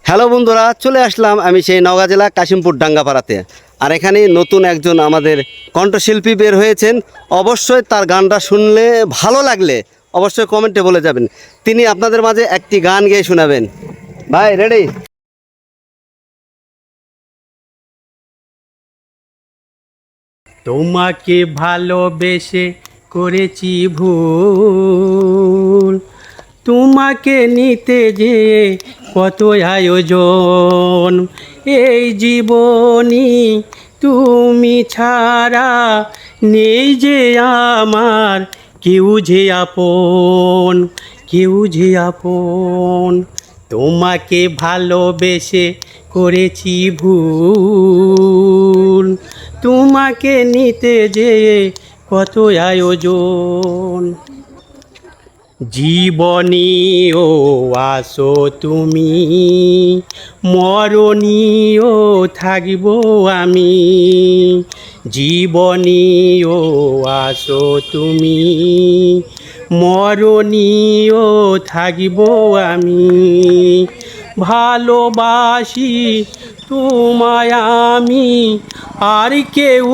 Hello বন্ধুরা, চলে আসলাম আমি সেই নওগাঁ জেলা কাশিমপুর ডাঙ্গাপাড়াতে। আর এখানে নতুন একজন আমাদের কণ্ঠশিল্পী বের হয়েছেন। অবশ্যই তার গানটা শুনলে ভালো লাগলে অবশ্যই কমেন্টে বলে যাবেন। তিনি আপনাদের মাঝে একটি গান গেয়ে শোনাবেন। ভাই রেডি? তোমাকে ভালোবেসে করেছি ভুল, তোমাকে নিতে যে কত আয়োজন, এই জীবনী তুমি ছাড়া নেই যে আমার কেউ যে আপন, কেউ যে আপন। তোমাকে ভালোবেসে করেছি ভুল, তোমাকে নিতে যে কত আয়োজন। জীবনীও আসো তুমি, মরণীয় থাকব আমি। জীবনীও আসো তুমি, মরণীয় থাকব আমি। ভালোবাসি তোমায় আমি, আর কেউ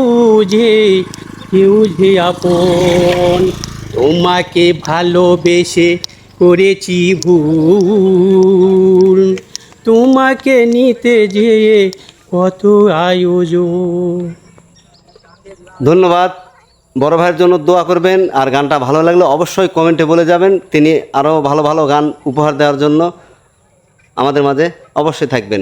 যে আপন। তোমাকে ভালোবেসে করেছি ভুল, তোমাকে নিতে যেয়ে কত আয়োজন। ধন্যবাদ। বড় ভাইয়ের জন্য দোয়া করবেন। আর গানটা ভালো লাগলে অবশ্যই কমেন্টে বলে যাবেন। তিনি আরও ভালো ভালো গান উপহার দেওয়ার জন্য আমাদের মাঝে অবশ্যই থাকবেন।